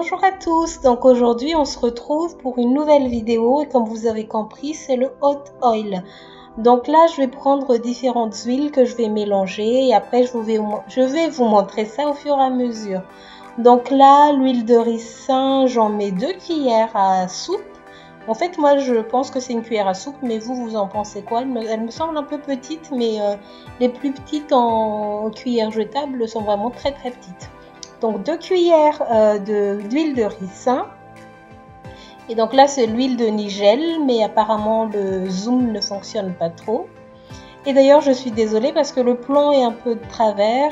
Bonjour à tous, donc aujourd'hui on se retrouve pour une nouvelle vidéo et comme vous avez compris c'est le hot oil. Donc là je vais prendre différentes huiles que je vais mélanger et après je vais vous montrer ça au fur et à mesure. Donc là l'huile de ricin, j'en mets 2 cuillères à soupe. En fait moi je pense que c'est une cuillère à soupe, mais vous en pensez quoi? Elle me semble un peu petite, mais les plus petites en cuillère jetable sont vraiment très petites. Donc 2 cuillères d'huile de ricin. Et donc là c'est l'huile de nigel, mais apparemment le zoom ne fonctionne pas trop. Et d'ailleurs je suis désolée parce que le plan est un peu de travers.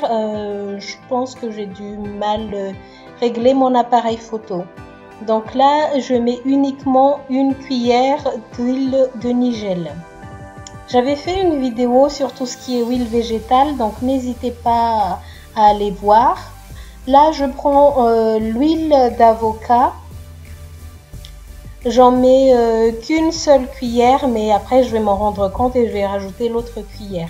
Je pense que j'ai du mal régler mon appareil photo. Donc là je mets uniquement une cuillère d'huile de nigel. J'avais fait une vidéo sur tout ce qui est huile végétale, donc n'hésitez pas à aller voir. Là, je prends l'huile d'avocat. J'en mets qu'une seule cuillère, mais après, je vais m'en rendre compte et je vais rajouter l'autre cuillère.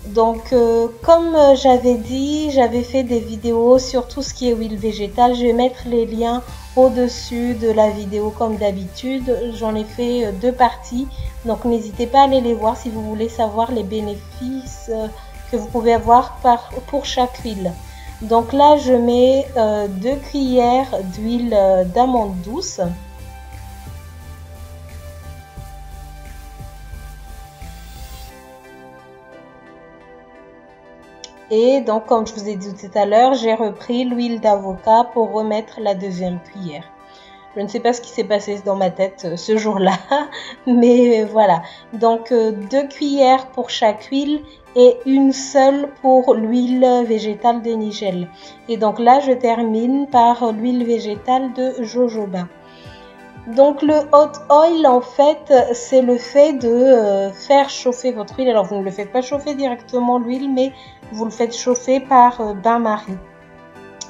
Donc, comme j'avais dit, j'avais fait des vidéos sur tout ce qui est huile végétale. Je vais mettre les liens au-dessus de la vidéo comme d'habitude. J'en ai fait 2 parties. Donc, n'hésitez pas à aller les voir si vous voulez savoir les bénéfices que vous pouvez avoir pour chaque huile. Donc là, je mets 2 cuillères d'huile d'amande douce. Et donc, comme je vous ai dit tout à l'heure, j'ai repris l'huile d'avocat pour remettre la 2e cuillère. Je ne sais pas ce qui s'est passé dans ma tête ce jour-là, mais voilà. Donc, 2 cuillères pour chaque huile et une seule pour l'huile végétale de nigel. Et donc là, je termine par l'huile végétale de jojoba. Donc, le hot oil, en fait, c'est le fait de faire chauffer votre huile. Alors, vous ne le faites pas chauffer directement l'huile, mais vous le faites chauffer par bain-marie.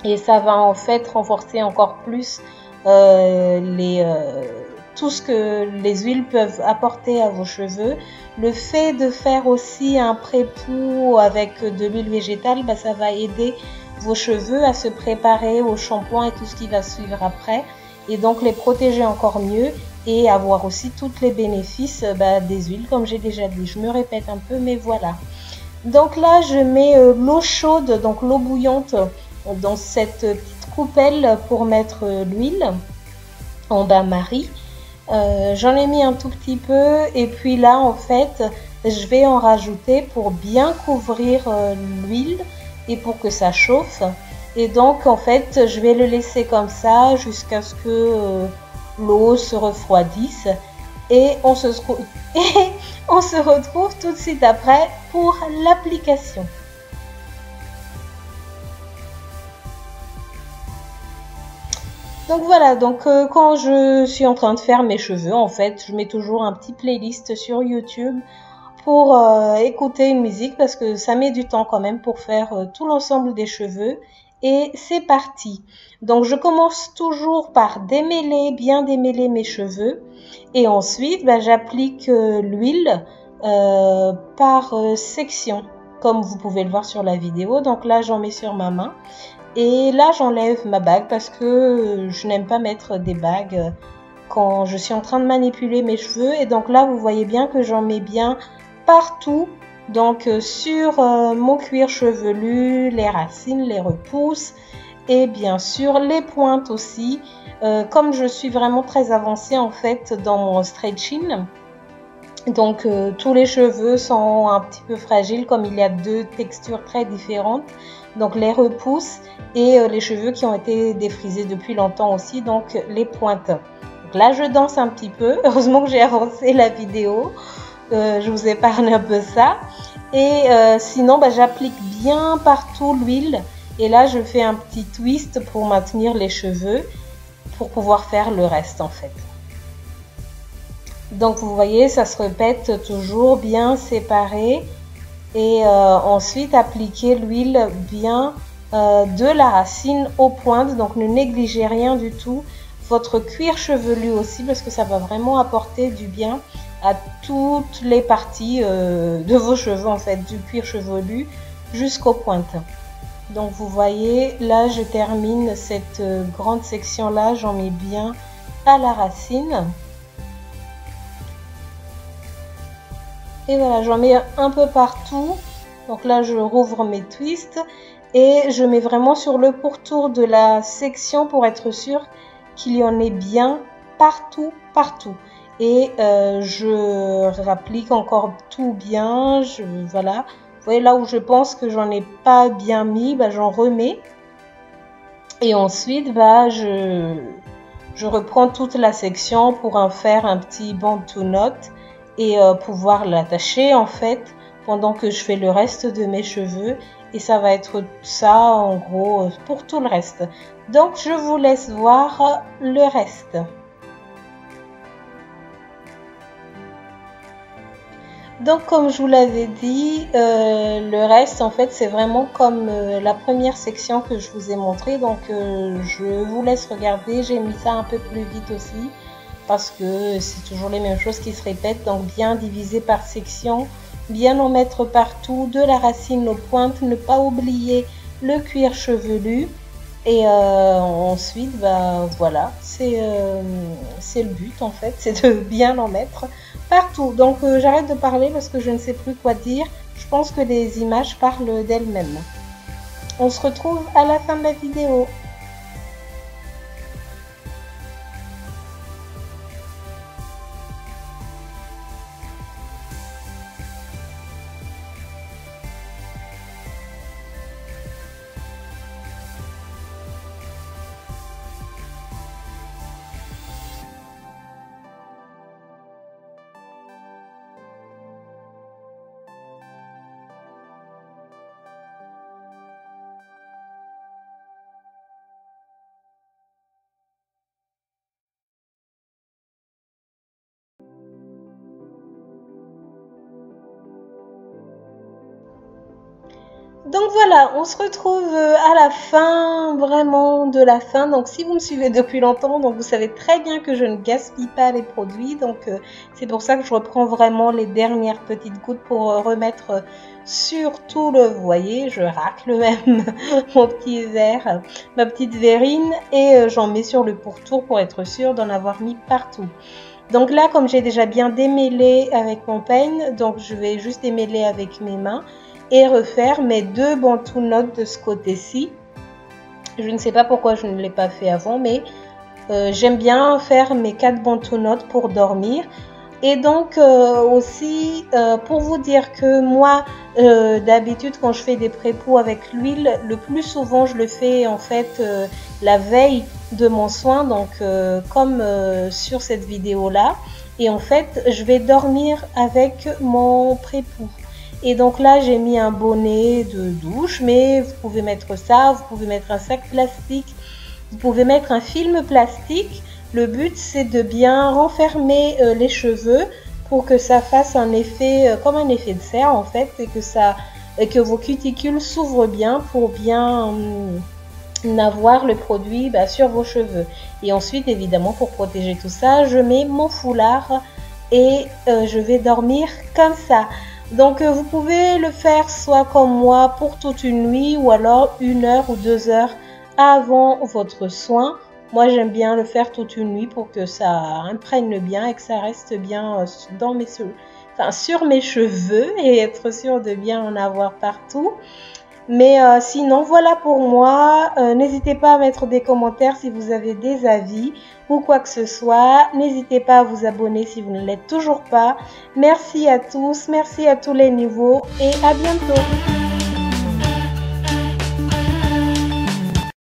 Et ça va en fait renforcer encore plus tout ce que les huiles peuvent apporter à vos cheveux. Le fait de faire aussi un pré-pou avec de l'huile végétale, ça va aider vos cheveux à se préparer au shampoing et tout ce qui va suivre après. Et donc les protéger encore mieux et avoir aussi tous les bénéfices des huiles, comme j'ai déjà dit. Je me répète un peu, mais voilà. Donc là, je mets l'eau chaude, donc l'eau bouillante, dans cette petite coupelle pour mettre l'huile en bain-marie. J'en ai mis un tout petit peu et puis là en fait je vais en rajouter pour bien couvrir l'huile et pour que ça chauffe. Et donc en fait je vais le laisser comme ça jusqu'à ce que l'eau se refroidisse et on se retrouve tout de suite après pour l'application. Donc voilà, donc quand je suis en train de faire mes cheveux, en fait, je mets toujours un petit playlist sur YouTube pour écouter une musique parce que ça met du temps quand même pour faire tout l'ensemble des cheveux. Et c'est parti. Donc je commence toujours par bien démêler mes cheveux et ensuite j'applique l'huile par section comme vous pouvez le voir sur la vidéo. Donc là j'en mets sur ma main. Et là, j'enlève ma bague parce que je n'aime pas mettre des bagues quand je suis en train de manipuler mes cheveux. Et donc là, vous voyez bien que j'en mets bien partout. Donc sur mon cuir chevelu, les racines, les repousses et bien sûr les pointes aussi. Comme je suis vraiment très avancée en fait dans mon stretching. Donc tous les cheveux sont un petit peu fragiles comme il y a 2 textures très différentes. Donc les repousses et les cheveux qui ont été défrisés depuis longtemps aussi, donc les pointes. Donc là je danse un petit peu, heureusement que j'ai avancé la vidéo, je vous épargne un peu ça. Et sinon j'applique bien partout l'huile et là je fais un petit twist pour maintenir les cheveux pour pouvoir faire le reste en fait. Donc vous voyez ça se répète toujours bien séparé. Et ensuite appliquer l'huile bien de la racine aux pointes, donc ne négligez rien du tout, votre cuir chevelu aussi parce que ça va vraiment apporter du bien à toutes les parties de vos cheveux en fait, du cuir chevelu jusqu'aux pointes. Donc vous voyez, là je termine cette grande section là, j'en mets bien à la racine. Et voilà, j'en mets un peu partout. Donc là je rouvre mes twists et je mets vraiment sur le pourtour de la section pour être sûr qu'il y en ait bien partout. Et je rapplique encore tout bien, voilà. Vous voyez là où je pense que j'en ai pas bien mis, bah, j'en remets. Et ensuite, bah, je reprends toute la section pour en faire un petit bandeau to notes et pouvoir l'attacher en fait pendant que je fais le reste de mes cheveux. Et ça va être ça en gros pour tout le reste. Donc je vous laisse voir le reste. Donc comme je vous l'avais dit, le reste en fait c'est vraiment comme la première section que je vous ai montré. Donc je vous laisse regarder, j'ai mis ça un peu plus vite aussi parce que c'est toujours les mêmes choses qui se répètent. Donc bien diviser par section, bien en mettre partout, de la racine aux pointes, ne pas oublier le cuir chevelu. Et ensuite, bah voilà, c'est le but en fait, c'est de bien en mettre partout. Donc j'arrête de parler parce que je ne sais plus quoi dire. Je pense que les images parlent d'elles-mêmes. On se retrouve à la fin de la vidéo. Donc voilà, on se retrouve à la fin, vraiment de la fin. Donc si vous me suivez depuis longtemps, donc vous savez très bien que je ne gaspille pas les produits. Donc c'est pour ça que je reprends vraiment les dernières petites gouttes pour remettre sur tout le... Vous voyez, je racle même mon petit verre, ma petite verrine et j'en mets sur le pourtour pour être sûre d'en avoir mis partout. Donc là, comme j'ai déjà bien démêlé avec mon peigne, donc je vais juste démêler avec mes mains et refaire mes deux bandeaux notes de ce côté-ci. Je ne sais pas pourquoi je ne l'ai pas fait avant, mais j'aime bien faire mes 4 bandeaux notes pour dormir. Et donc aussi pour vous dire que moi d'habitude quand je fais des pré-poux avec l'huile, le plus souvent je le fais en fait la veille de mon soin, donc comme sur cette vidéo là, et en fait je vais dormir avec mon pré-poux. Et donc là j'ai mis un bonnet de douche, mais vous pouvez mettre ça, vous pouvez mettre un sac plastique, vous pouvez mettre un film plastique. Le but c'est de bien renfermer les cheveux pour que ça fasse un effet comme un effet de serre en fait, et que vos cuticules s'ouvrent bien pour bien avoir le produit sur vos cheveux. Et ensuite évidemment pour protéger tout ça, je mets mon foulard et je vais dormir comme ça. Donc vous pouvez le faire soit comme moi pour toute une nuit ou alors 1 heure ou 2 heures avant votre soin. Moi j'aime bien le faire toute une nuit pour que ça imprègne bien et que ça reste bien dans mes sur mes cheveux et être sûr de bien en avoir partout. Mais sinon voilà pour moi, n'hésitez pas à mettre des commentaires si vous avez des avis ou quoi que ce soit. N'hésitez pas à vous abonner si vous ne l'êtes toujours pas. Merci à tous, merci à tous les niveaux et à bientôt.